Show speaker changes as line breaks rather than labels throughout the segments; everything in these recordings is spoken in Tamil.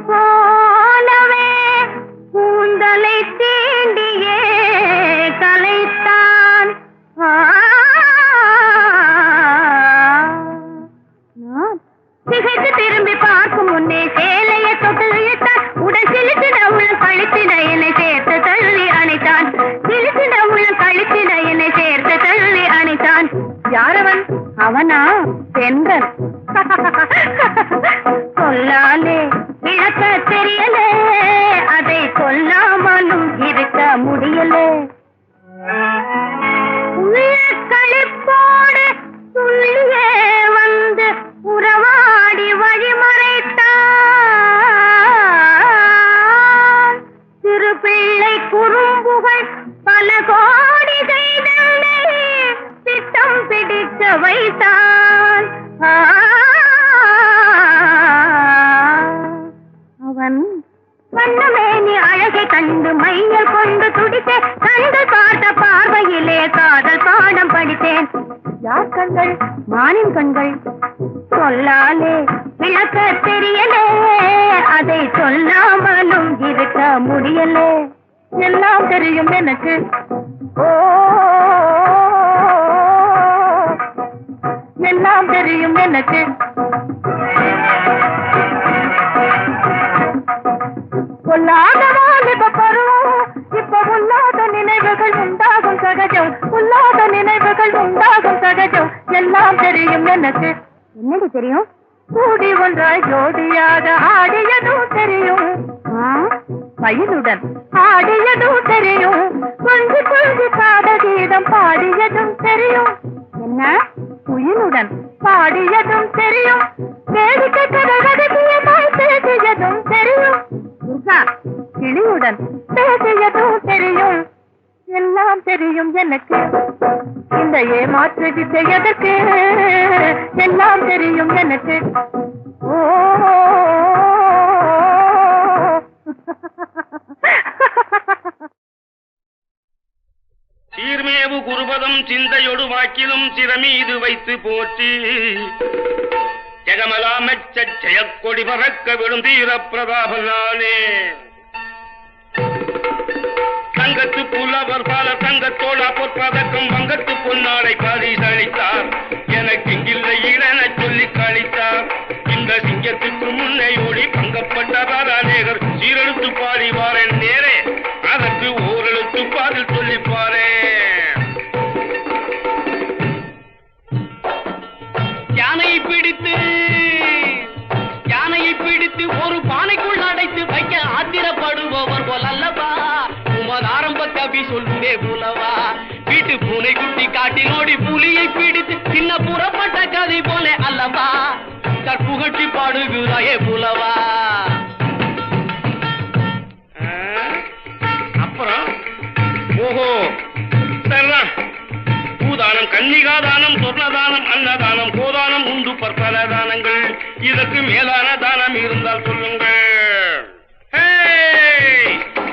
போலவே கூந்தலை தீண்டியே கலைத்தான். திகைத்து திரும்பி பார்க்கும் முன்னே சேலையை தொட்டு இழுத்தான். உடன் சிலித்திட உள்ள கழித்திட என்னை சேர்த்து தள்ளி அணைத்தான். சிலித்திட உள்ள கழித்திட என்னை சேர்த்து தள்ளி அணைத்தான். யாரவன்? அவனா? சென்றன். சொல்லாலே இழக்க தெரியலே, அதை சொல்லாமலும் இருக்க முடியலே. களிப்போடு துள்ளியே வந்து உறவாடி வழிமறைத்தான். சிறு பிள்ளை குறும்புகள் பல கோடி செய்தனை திட்டம் பிடிக்க வைத்தான். அவன் கண்ணமேனி அழகை கண்டு மையல் கொண்டு துடித்தேன். கண்கள் பார்த்த பார்வையிலே காதல் பாடம் படித்தேன். யார் கண்கள்? மானின் கண்கள். சொல்லாலே விளக்க தெரியலே, அதை சொல்லாமலும் இருக்க முடியலே. எல்லாம் தெரியும் எனக்கு, ஓ எல்லாம் தெரியும் எனக்கு. பொல்லாத வாலிப பருவம் இப்ப உள்ளாத நினைவுகள் உண்டாகும் சகஜம். உள்ளாத நினைவுகள் உண்டாகும் சகஜம். எல்லாம் தெரியும் எனக்கு. என்னடி தெரியும்? கூடி ஒன்றாய் ஜோடியாக ஆடியதும் தெரியும். வயதுடன் ஆடியதும் தெரியும். கொஞ்சி கொஞ்சி காதல் கீதம் பாடியதும் தெரியும். என்ன? குயிலுடன் பாடியதும் தெரியும். வேடிக்கை கதையமாய் பேசியதும் தெரியும். கிளியுடன் பேசியதும் தெரியும். எல்லாம் தெரியும் எனக்கு. இந்த ஏமாற்று வித்தை எதற்கு? எல்லாம் தெரியும் எனக்கு. ஓ
சீர்மேவு குருபதம் சிந்தையொடு வாக்கிலும் சிறமீது வைத்து போற்றி ஜெகமலாமச்ச ஜெயக்கொடி பறக்க விடும் தீர பிரதாபனானே. தங்கத்து புலவர் பால தங்கத்தோடா பொற்பதக்கம் வங்கத்து பொன்னாடை பரிசளித்தார். எனக்கு இங்கில்லை இளன சொல்லி கழித்தார். இந்த சிங்கத்துக்கு முன்னை ஓடி பங்கப்பட்டதார் அநேகர் சீரெழுத்து பாடிவாரன் நேரே. அதற்கு ஓரெழுத்து பாதில் சொல்லிப்பாரே. யானையை பிடித்து ஒரு பானைக்குள் அடைத்து வைக்க ஆத்திரப்படுபவர் போல் அல்லவா உமது ஆரம்ப கவி சொல்லுமே புலவா. வீட்டு பூனை குட்டி காட்டினோடி புலியை பிடித்து சின்ன புறப்பட்ட கதை போல அல்லவா கற்புகட்டி பாடுகிறாயே புலவா. அப்புறம் ஓஹோ சரிதான். பூதானம், கன்னிகாதானம், சொர்ணதானம், அன்னதானம், கோதானம் உண்டு பற்பல தானங்கள். இதற்கு மேலான தானம் இருந்தால் சொல்லுங்கள்.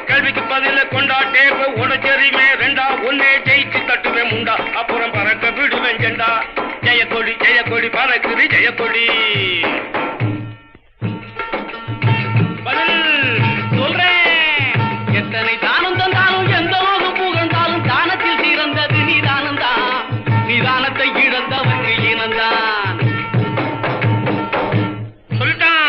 கல்விக்கு பதில கொண்டாட்டே உடச்சரிமே ரெண்டா ஒன்னே ஜெயிச்சு தட்டுவேன் உண்டா. அப்புறம் பறக்க விடுவேன் ஜெண்டா. ஜெயக்கொடி ஜெயக்கொடி பறக்குது ஜெயக்கொடி. பதில் சொல்றேன். எத்தனை தானம் தந்தாலும் எந்த லோகம் புகழ்ந்தாலும் தானத்தில் சிறந்தது நீதானம் தான். நிதானத்தை இழந்தவன் இனந்தான். சொல்லிட்டான்.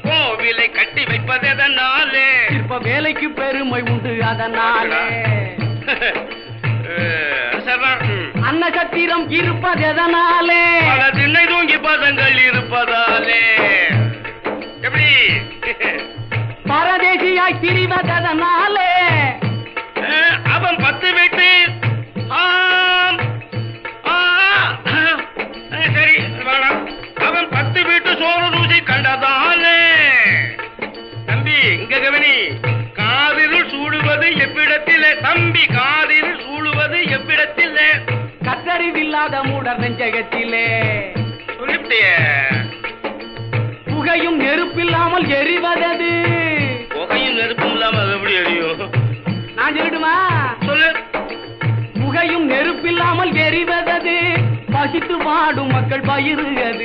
கோவிலை கட்டி வைப்பது எதனாலே? சிற்ப வேலைக்கு பெருமை உண்டு அதனாலே. அன்ன சத்திரம் இருப்பது எதனாலே? பல திண்ணை தூங்கி பதங்கள் இருப்பதாலே. எப்படி பரதேசியாய் திரிவதனாலே? அவன் 10 வீட்டு சரி வேணாம். அவன் 10 வீட்டு சோறு ருசி கண்டதாலே. தம்பி இங்க கவனி. காதில் சூடுவது எவ்விடத்திலே? தம்பி காதில் சூடுவது எவ்விடத்திலே? கத்தறிவில்லாத மூடர் நெஞ்சகத்திலே. சொல்லிவிட்டிய. புகையும் நெருப்பில்லாமல் எரிவதது. புகையும் நெருப்பும் இல்லாமல் அது எப்படி எரியும்? நான் சொல்லிடுமா? சொல்லு. புகையும் நெருப்பில்லாமல் எரிவதது. பசித்து பாடும் மக்கள் பயிருகிறது.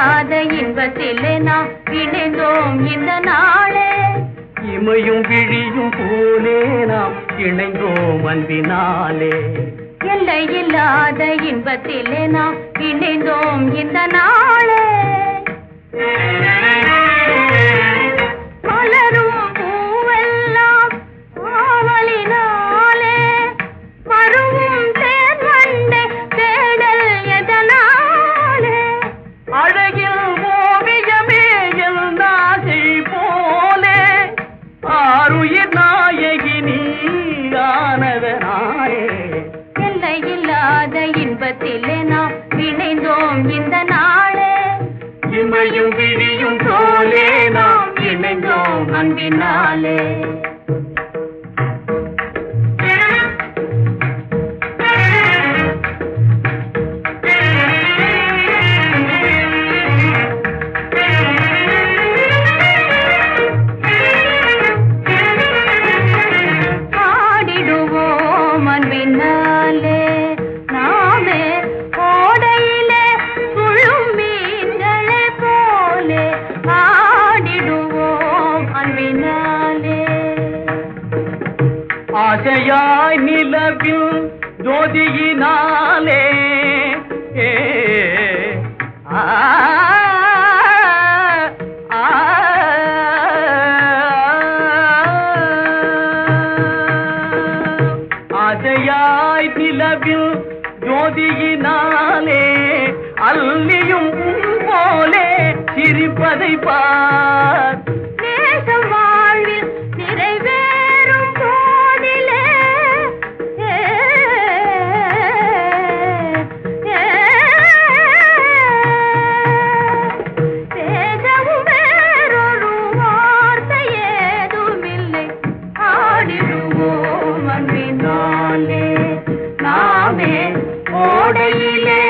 இல்லாத இன்பத்திலே நாம் இணைந்தோம் இந்த நாளே.
இமையும் விழியும் போலே நாம் இணைந்தோம் அன்பினாலே.
எல்லை இல்லாத இன்பத்திலே நாம் இணைந்தோம் இந்த நாளே. மலரும் பூவெல்லாம் ஆவலினாலே மருவும் தேன் வண்டை தேடல் எதனாலே.
அழகில் ஓவியமே என் நாசை போலே ஆருயிர் நாயகி நீயானதனாலே.
எல்லை இல்லாத இன்பத்திலே நாம் இணைந்தோம் இந்த நாளே.
இமையும் விழியும் போலே நாம் இணைந்தோம் அன்பினாலே.
ஆடிடுவோம் அன்பினாலே நாமே ஓடையிலே சுழும் மீன்களை போலே. ஆடிடுவோம் அன்பினாலே.
ஆசையாய் நிலவில் ஜோதியினாலே ஆ ஆ ஆசையாய் நிலவில் ஜோதியினாலே அல்லியும் போலே சிரிப்பதை பார்.
நேசம் வாழ்வில் நிறைவேறும் போதிலே பேசவும் வேறொரு வார்த்தை ஏதுமில்லை. ஆடிடுவோம் அன்பினாலே நாமே ஓடையிலே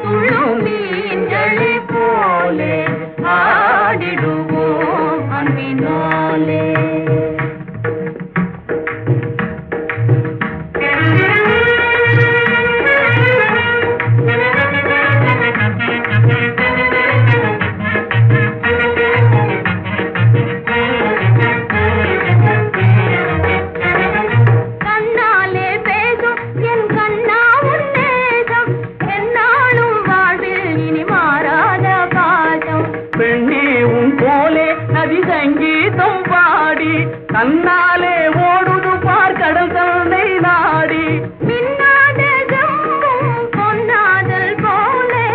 துள்ளும் மீன்களை போலே. ஆடிடுவோம் அன்பினாலே. கண்ணாலே பேசும் என் கண்ணா உன் நேசம் என்னாலும் வாழ்வில் இனி மாறாத பாசம்.
பெண்ணே உன் போலே நதி சங்கீதம் பாடி தன்னாலே ஓடுது பார் கடல் தன்னை நாடி.
மின்னாத செம்பும் பொன்னாதல் போலே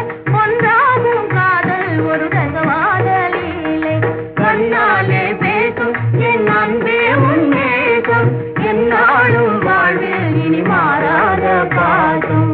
ஒன்றாகும் காதல் ஒரு ரசவாத லீலை. கண்ணாலே பேசும் என் அன்பே உன் நேசம் என்னாலும் வாழ்வில் இனி மாறாத பாசம்.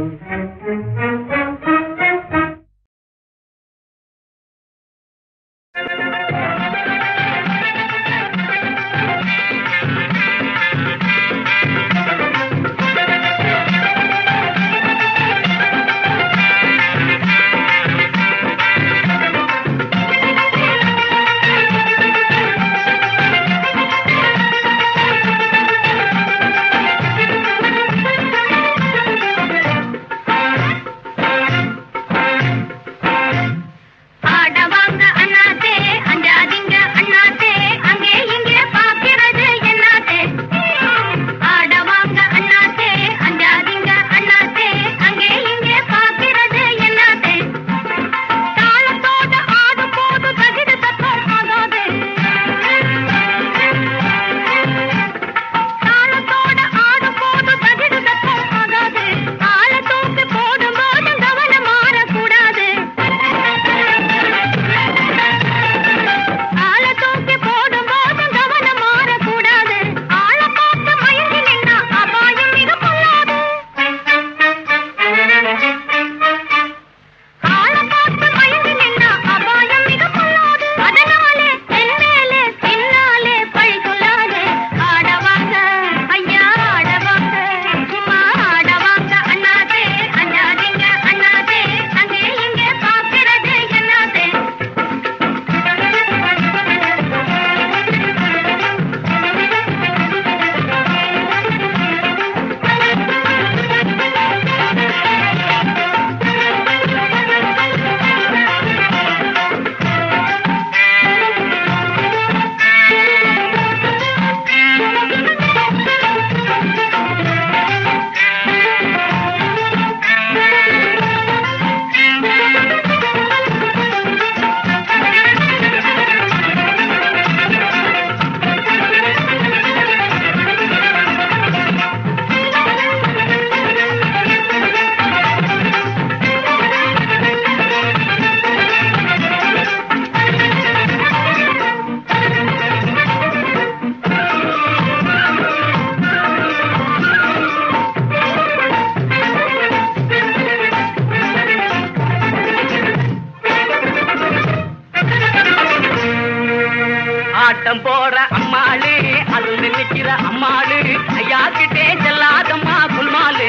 ஆட்டம் போற அம்மாளு அது நினைக்கிற அம்மாளு ஐயா கிட்டே செல்லாதம்மா குல்மாலு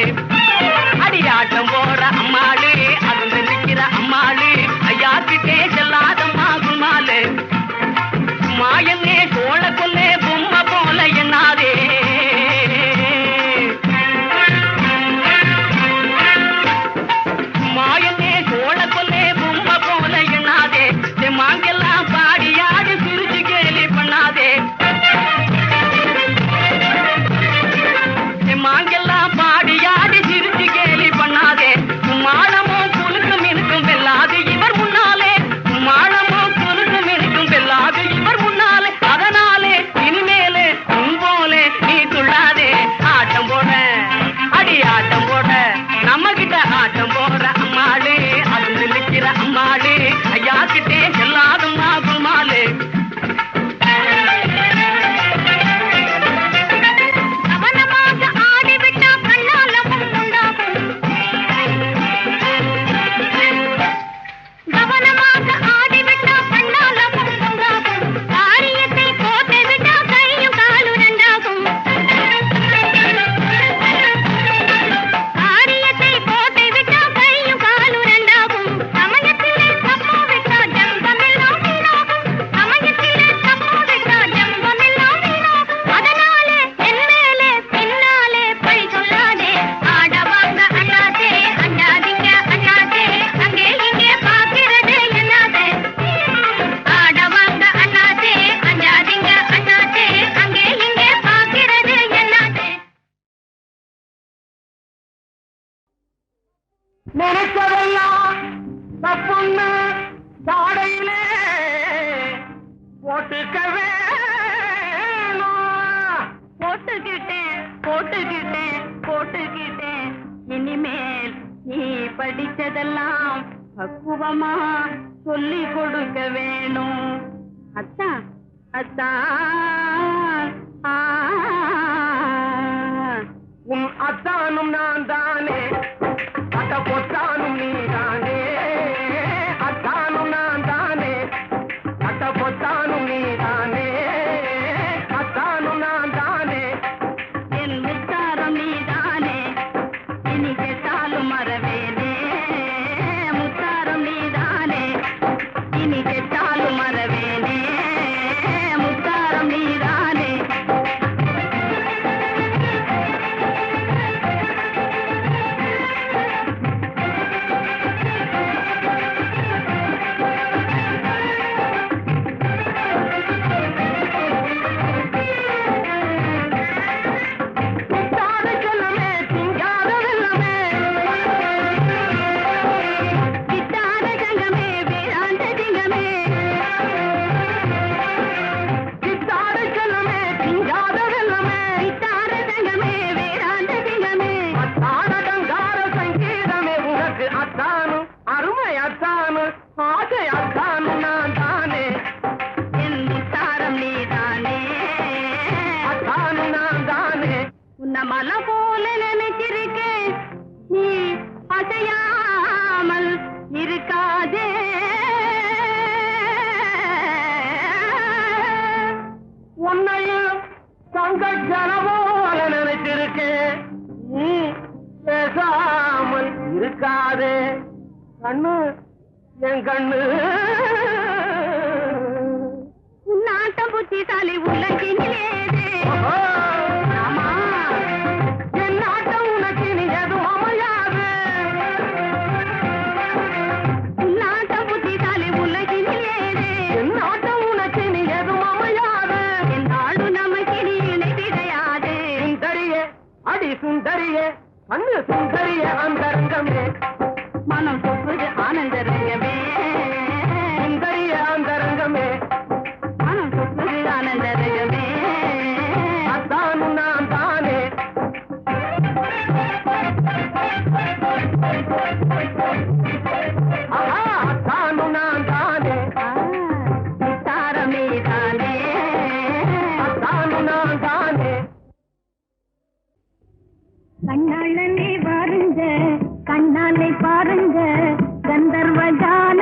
அடியாட்டம் போற அம்மாளு அது நினைக்கிற அம்மாளு ஐயா கிட்டே செல்லாதம்மா குல்மாலு மாயனே சோழ கொல்லே பொம்மை போல என்னாதே மாயனே சோழ கொல்லே பொம்மை போல என்னாதே மாங்கெல்லாம் பாடியாடு சிரிச்சு கேலி பண்ணாதே மாங்கெல்லாம் பாடியாடு சிரிச்சு கேலி பண்ணாதே மானமோ குலுக்கும் இருக்கும் வெல்லாது இவர் முன்னாலே மானமோ குலுக்கும் இருக்கும் வெல்லாது இவர் முன்னாலே அதனாலே இனிமேலே போலே நீ துள்ளாதே ஆட்டம் போட அடி ஆட்டம் போட நம்ம கிட்ட ஆட்டம் போடுற அம்மாளு அது நினைக்கிற அம்மாளு ஐயா கிட்டே செல்லாதம்மா குமாலு
நினைச்சதெல்லாம் தப்புன்னு தாடையிலே போட்டுக்கவே
போட்டுக்கிட்டேன் இனிமேல் நீ படிச்சதெல்லாம் பக்குவமா சொல்லி கொடுக்க வேணும் அத்தான்
உன் அத்தானும் நான் தானே அத்த பொத்தானும் நீ தானே அத்தானும் நான் தானே அத்த பொத்தானும் நீ தானே அத்தானும் நான் தானே
என் முத்தாரம் நீதானே இனி கேட்டாலும் மறவேனே முத்தாரம் நீதானே இனி கேட்டாலும் மறவேனே முத்தாரம் நீதானே மலை போல நினைச்சிருக்கேன் நீ அசையாமல் இருக்காதே
உன்னையும் தங்க ஜனபோல நினைச்சிருக்கேன் நீ பேசாமல் இருக்காதே கண்ணு என் கண்ணு
உன்னாட்டம் புத்திசாலி உலகினிலேதே
சுந்தரியே கண்ணு சுந்தரிய அந்தரங்கமே
மனம் சொப்புது ஆனந்த ரங்கமே
சுந்தரிய அந்தரங்கமே
மனம் சொப்புது ஆனந்த ரங்கமே
அத்தானு நான் தானே அத்தானு நான் தானே
தாரமே தானே
அத்தானு நான் தானே
கண்ணாளனே வாருங்க கண்ணாலை பாருங்க கந்தர்வ ஜான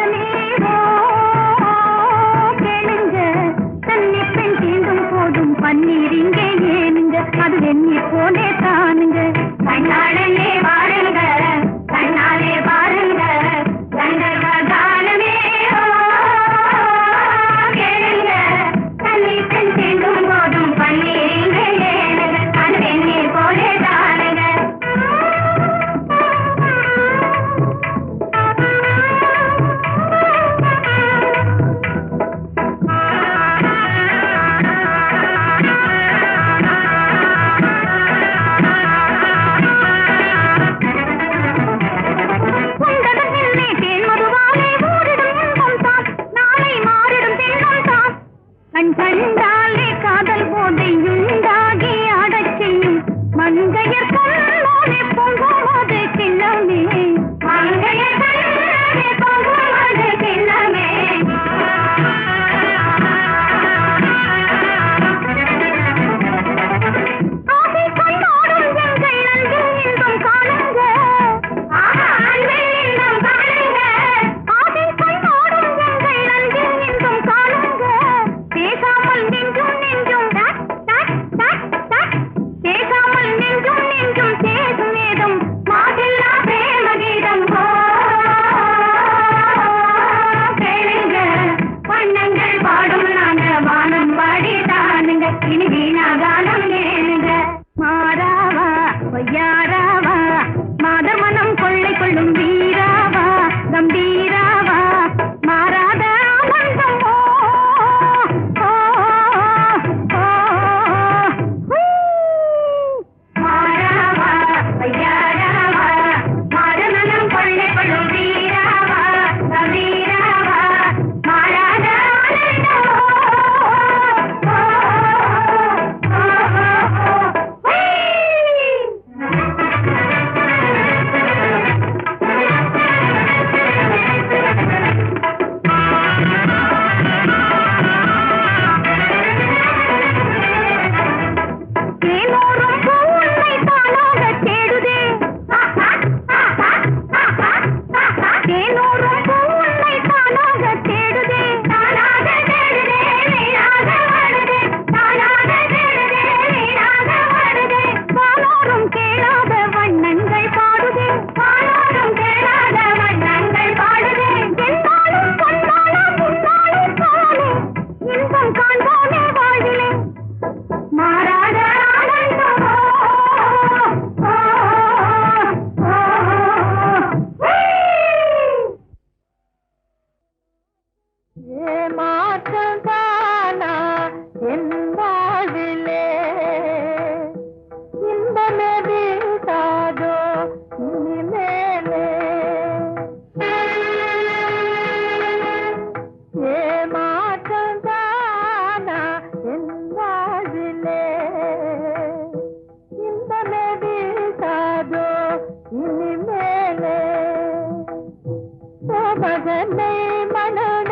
மகனை மனோட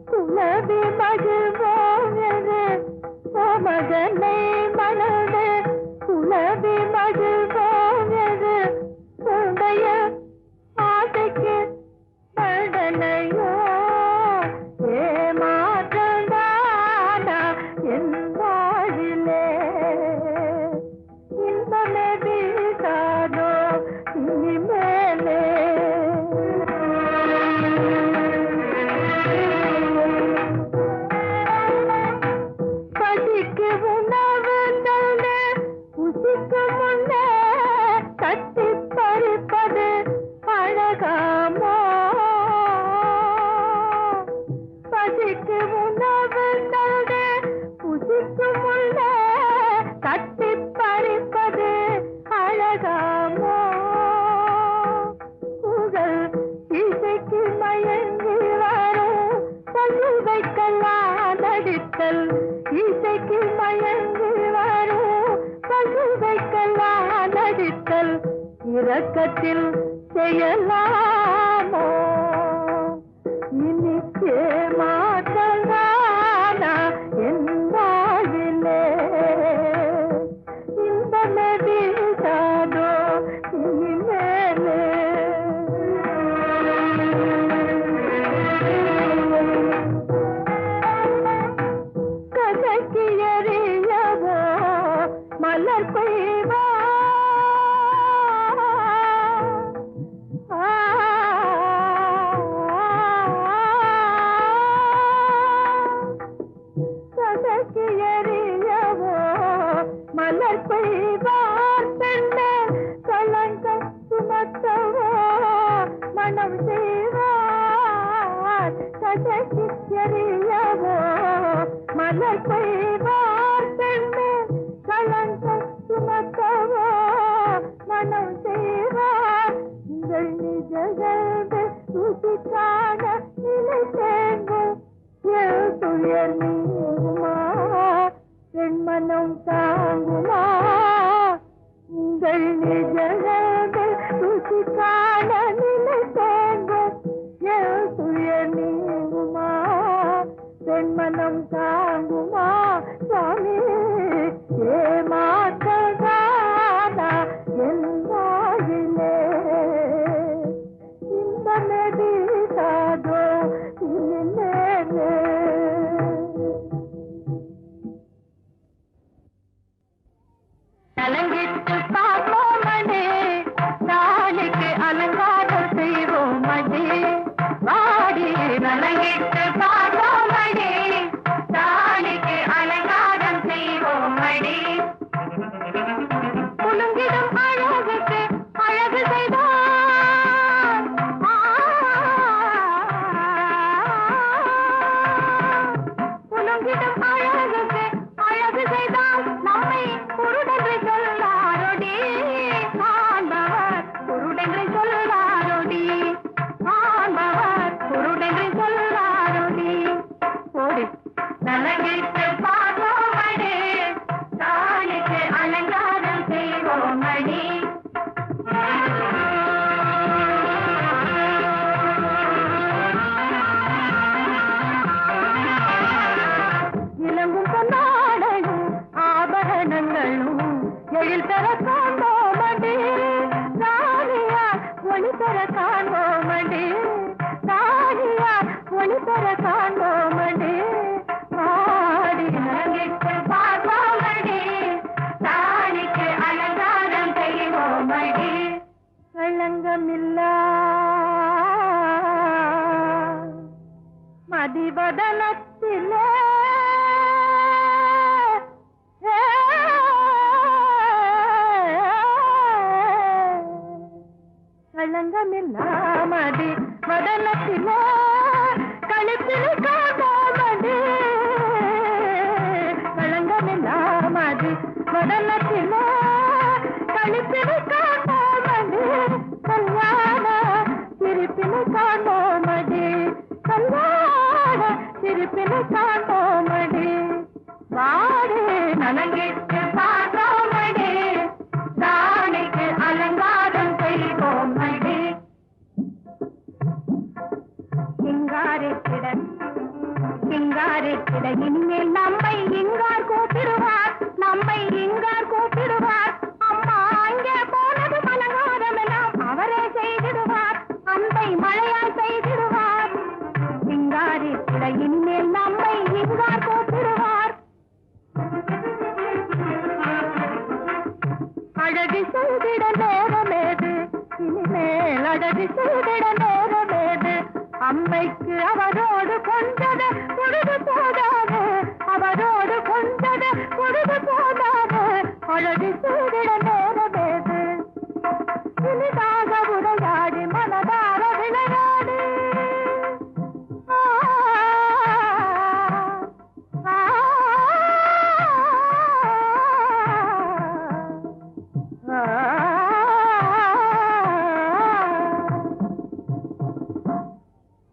குலவி மகிழ்வோயது மகனை மனோட குலவி மகிழ்வோயது உடைய ஆசைக்கு நடனையோ ஏமாற்றந்தானா என் வாழிலே இன்பமே வீசாதோ இனிமேலே பசிக்கு உணவு தந்து உசிக்கு முன்னே கட்டி பறிப்பது அழகாமோ பசிக்கு உணவு தந்து உசிக்கு முன்னே கட்டி பறிப்பது அழகாமோ புகழ் இசைக்கு மயங்கி வரும் பல்லு வைக்கலாம் நடித்தல் இசைக்கு மயங்கி வரும் பல்லு வைக்கலாம் நடித்தல் இரக்கத்தில் செய்யலாமோ இனி ஏமாற்றலானா என் வாழ்விலே இன்பமே வீசாதோ இனிமேலே கதைக்கு எறியவோ மலர் பெய்வா கதைக்கு எறியவோ மலர் பெய்வார் பெண்ணே கலங்கம் சுமத்தவோ மனம் செய்வார் கதைக்கு எறியவோ மலர் பெய்வார் பெண்ணே கலங்கம் சுமத்தவோ மனம் செய்வார் உங்கள் நிஜகல்வி ருசிக்கான நிலை தேங்கும் என் துயர் நீங்குமா என் மனம் தாங்குமா உங்கள் நிஜகல்வி ருசிக்கான நிலை தேங்கும் என் துயர் நீங்குமா என் மனம் தாங்குமா சுவாமி ஏமாற்றதானா என் வாயிலே இன்பமே வீசாதோ இனிமேலே நலங்கிட்டு பார்ப்போமடே நாளைக்கு அலங்காரம் செய்வோமடே வாடி நலங்கிட்டு பார்ப்போமடே நாளைக்கு அலங்காரம் செய்வோமடே குலுங்கிடும் அழகுக்கு அழகு செய்தார் குலுங்கிடும் அழகுக்கு அழகு செய்தால் நம்மை குருடென்று சொல்லாரோடி ஆண்டவர் குருடென்று சொல்லாரோடி ஆண்டவர் குருடென்று சொல்லாரோடி ஓடி நலங்கிட்டு பார்ப்போமடே தானுக்கு அலங்காரம் செய்வோமடி இளங்கும் பொன்னாடையும் ஆபரணங்களும் எழில் பெற காண்போமடி ராணியார் ஒளி பெற காண்போமடி ராணியார் ஒளி பெற காண்போமடி ஆடி நலங்கிட்டு பார்ப்போமடி தானிக்கு அலங்காரம் செய்வோமடி களங்கமில்லா மதிவதனத்திலே களங்கமில்லா மதி வதனத்திலே கழுத்தில் காண்போமடி களங்கமில்லா மதி வதனத்திலே கழுத்தில் காண்போமடி கல்யாண சிரிப்பினை காண்போமடி கல்யாண சிரிப்பினை காண்போமடி வாடி நலங்கிட்டு பார்ப்போமடி தானிக்கு அலங்காரம் செய்வோமடி சிங்காரிக்கிட இனிமேல் நம்மை இங்கார் கூப்பிடுவார், நம்மை இங்கார் கூப்பிடுவார். அம்மா அங்கே போனது மலங்காரமெல்லாம் அவரே செய்திடுவார், அன்பை மழையால் செய்திடுவார். சிங்காரிக்கிட இனிமேல் நம்மை இங்கார் கூப்பிடுவார். அழகு செய்திட நேரமேது, இனிமேல் அழகு செய்திட நேரமேது. அம்மைக்கு அவரோடு கொண்டது பொழுது போதாது, அவரோடு கொண்டது பொழுது போதாது. அழகு செய்திட நேரமேது. இனிதாக உரையாடி மனதார விளையாடு.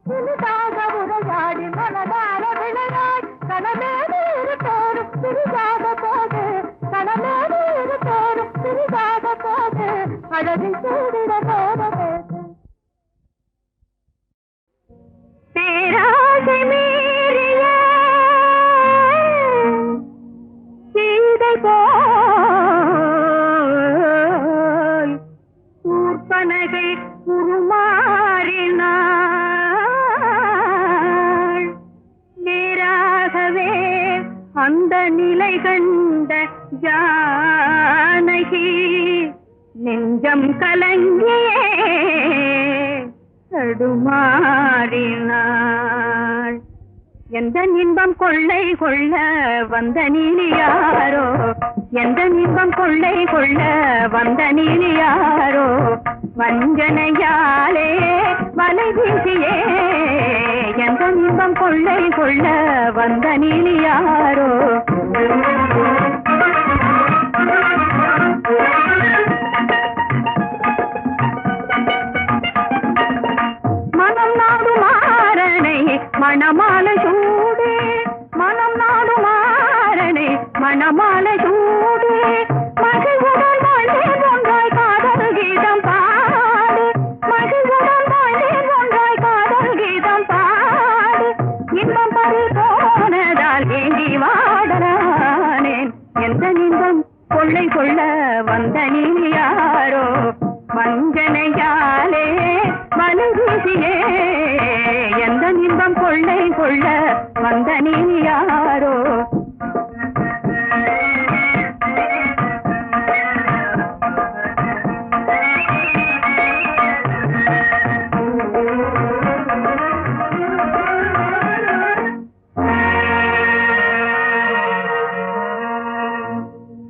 சிறிதாக உரையாடி மனதார விளையாடி கணமேடு இருப்போரும் சிறிதாக போது, கணமேடு இருப்போரும் சிறிதாக போது. அழகு செய்திட நேரமேது. பேராசை மீறிய சீதை போல் ஊர்பனகை உருமாறினாள். நேராகவே அந்த நிலை கண்ட ஜானகி நெஞ்சம் கலங்கியே தடுமாறினாள். எந்த இன்பம் கொள்ளை கொள்ள வந்த நீலியாரோ, எந்த இன்பம் கொள்ளை கொள்ள வந்த நீலியாரோ. வஞ்சனையாலே வலை வீசியே எந்த இன்பம் கொள்ளை கொள்ள வந்த நீலியாரோ. மனம் நாடுமாறனை மணமாலை சூடு, மனம் நாடுமாறனை மணமாலை சூடு. மகிழ்வுடன் வாழ்ந்தேன் ஒன்றாய் காதல் கீதம் பாடு, மகிழ்வுடன் வாழ்ந்தேன் ஒன்றாய் காதல் கீதம் பாடு. இன்பம் பறி போனதால் ஏங்கி வாடலானேன். எந்த இன்பம் கொள்ளை கொள்ள வந்த நீலியாரோ. வஞ்சனையாலே வலை வீசியே எந்த இன்பம் கொள்ளை கொள்ள வந்த நீலியாரோ.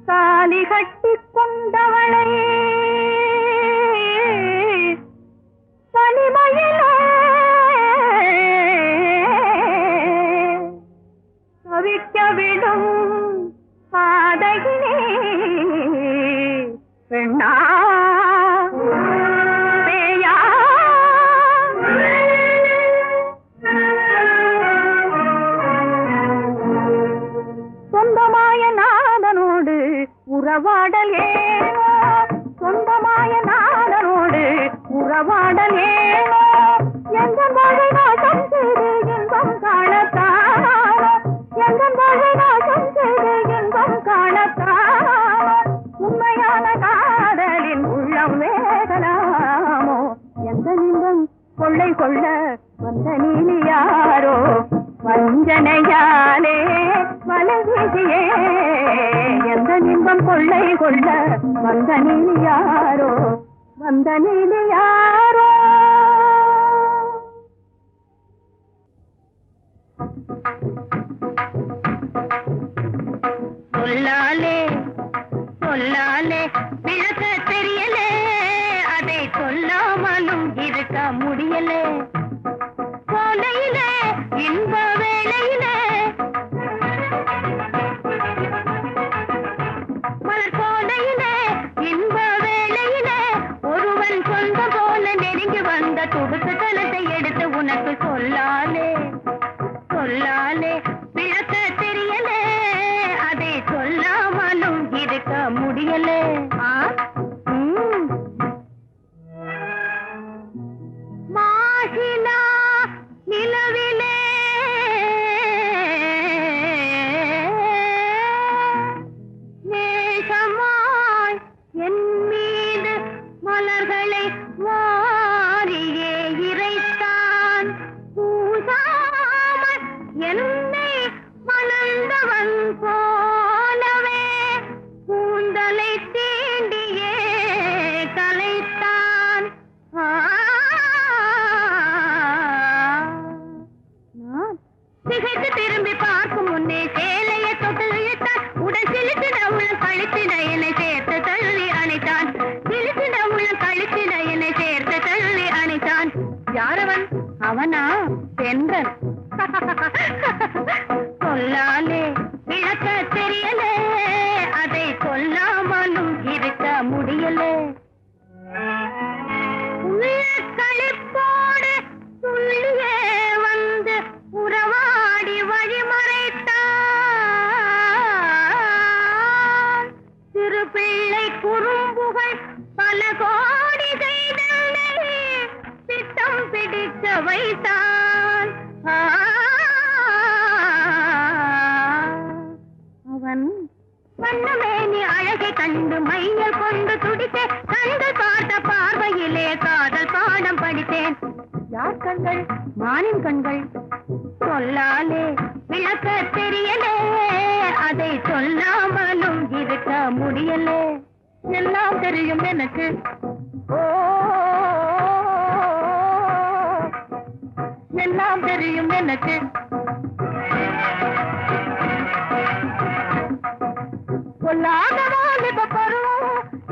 தாலி கட்டிக் கொண்டவளை தனிமையிலே தவிக்க விடும் பாதகினே பெண்ணா பேயா. சொந்தமாய நாதனோடு உறவாடல் ஏனோ, சொந்தமாய நாதனோடு உறவாடல் ஏனோ. எந்த மழை நாசம் செய்து இன்பம் காணத்தானோ, எந்த மழை நாசம் செய்து இன்பம் காணத்தானோ. உண்மையான காதலின் உள்ளம் வேகலாமோ. எந்த இன்பம் கொள்ளை கொள்ள வந்த நீலியாரோ. வஞ்சனையாலே வலை வீசியே எந்த இன்பம் கொள்ளை கொள்ள வந்த நீலியாரோ, வந்த நீலியாரோ. சொல்லாலே சொல்லாலே விளக்க தெரியலே, அதை சொல்லாமலும் இருக்க முடியலே. கோலையிலே இன்ப வேளையிலே மலர் கோலையிலே இன்ப வேளையிலே ஒருவன் சொந்த போல நெருங்கி வந்த துடுக்கு தலத்தை எடுத்து உனக்கு சொல்லாலே சொல்லாலே விளக்க தெரியலே, அதை சொல்லாமலும் இருக்க முடியலே. மாசிலா நிலவிலே தென்றல். சொல்லாலே விளக்க தெரியலே, அதை சொல்லாமலும் இருக்க முடியலே. களிப்போடு துள்ளியே வந்து உறவாடி வழிமறைத்தான். சிறு பிள்ளை குறும்புகள் பல கோடி செய்தனை பித்தம் பிடிக்க வைத்தான். அவன் வண்ணமேனி அழகை கண்டு மையல் கொண்டு துடித்தேன். கண்கள் பார்த்த பார்வையிலே காதல் பாடம் படித்தேன். யார் கண்கள்? மானின் கண்கள். சொல்லாலே விளக்க தெரியலே, அதை சொல்லாமலும் இருக்க முடியலே. எல்லாம் தெரியும் எனக்கு, ஓ எல்லாம் தெரியும் எனக்கு. பொல்லாத வாலிப பருவம்,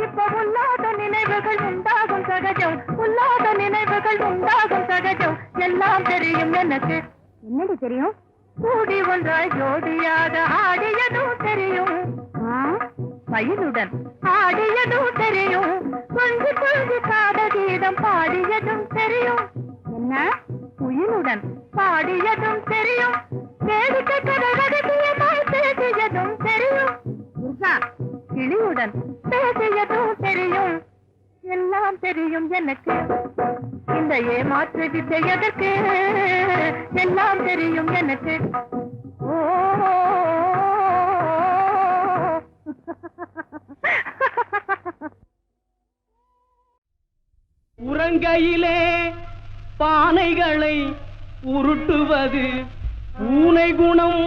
இப்ப உள்ளாத நினைவுகள் உண்டாகும் சகஜம். உள்ளாத நினைவுகள் உண்டாகும் சகஜம். எல்லாம் தெரியும் எனக்கு. என்னடி தெரியும்? கூடி ஒன்றாய் ஜோடியாக ஆடியதும் தெரியும். மயிலுடன் ஆடியதும் தெரியும். கொஞ்சி கொஞ்சி காதல் கீதம் பாடியதும் தெரியும். என்ன? குயிலுடன் பாடியதும் தெரியும். வேடிக்கை கதை ரகசியமாய் பேசியதும் தெரியும். கிளியுடன் பேசியதும் தெரியும். எல்லாம் தெரியும் எனக்கு. இந்த ஏமாற்று வித்தை எதற்கு? எல்லாம் தெரியும் எனக்கு. ஓ
உறங்கையிலே பானைகளை உருட்டுவது பூனை குணம்.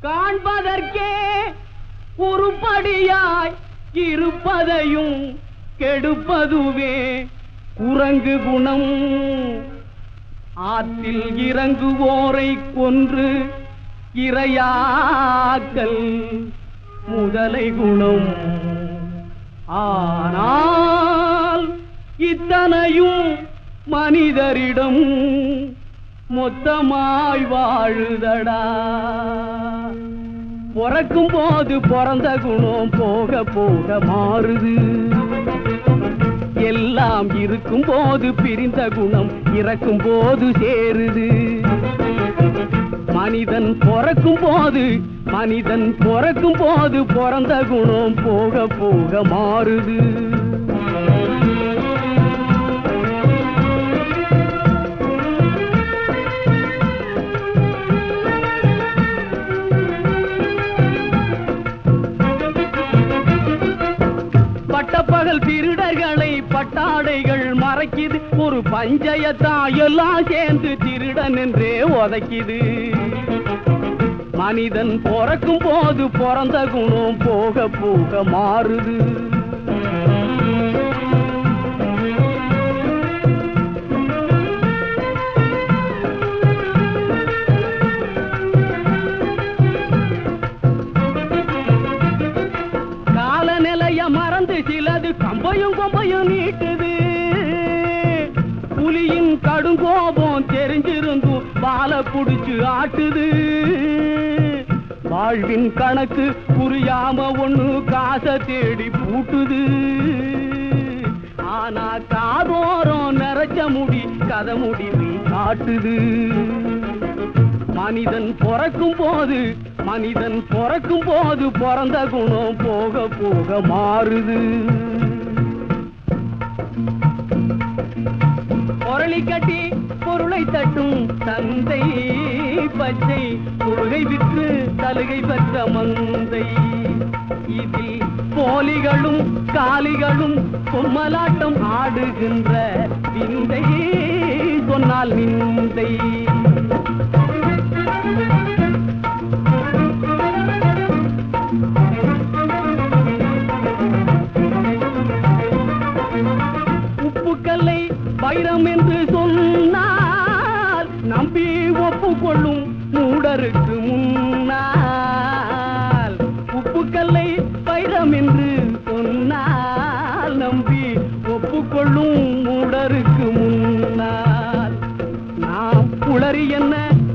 காண்பதற்கே உருப்படியாய் இருப்பதையும் கெடுப்பதுவே குரங்கு குணம். ஆற்றில் இறங்குவோரை கொன்று இரையாக்கல் முதலை குணம். ஆனால் இத்தனையும் மனிதரிடம் மொத்தமாய் வாழுதடா. பிறக்கும் போது பிறந்த குணம் போக போக மாறுது. எல்லாம் இருக்கும் போது பிரிந்த குணம் இறக்கும் போது சேருது. மனிதன் பிறக்கும் போது பிறந்த குணம் போக போக மாறுது. பட்டப்பகல் திருடர்களை பட்டாடைகள் மறைக்குது. ஒரு பஞ்சயத்தான் எல்லாம் சேர்ந்து திருடன் என்றே உதைக்குது. மனிதன் பிறக்கும் போது பிறந்த குணம் போக போக மாறுது. காலநிலைய மறந்து சிலது கம்பையும் கொம்பையும் நீட்டுது. புலியின் கடுங்கோபம் தெரிஞ்சிருந்தும் பால புடிச்சு ஆட்டுது. வாழ்வின் கணக்கு புரியாம ஒண்ணு காசை தேடி பூட்டுது. ஆனா காதோரம் நிறைச்ச முடி கதை முடிவை காட்டுது. மனிதன் பிறக்கும் போது பிறந்த குணம் போக போக மாறுது. பொருளை கட்டி பொருளை தட்டும் தந்தை பச்சை தொழுகை விற்று சலுகை பெற்ற மந்தை. இதில் போலிகளும் காலிகளும் பொம்மலாட்டம் ஆடுகின்ற விந்தை சொன்னால் நிந்தை. உப்புக்கல்லை வைரம் என்று சொன்னால் நம்பி ஒப்புக்கொள்ளும் மூடருக்கு முன்னால். உப்புக்கல்லை வைரம் என்று சொன்னால் நம்பி ஒப்புக்கொள்ளும் மூடருக்கு முன்னால்.
உளறி என்ன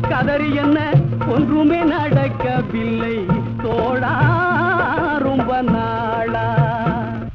கதறி என்ன ஒன்றுமே நடக்கவில்லை தோழா ரொம்ப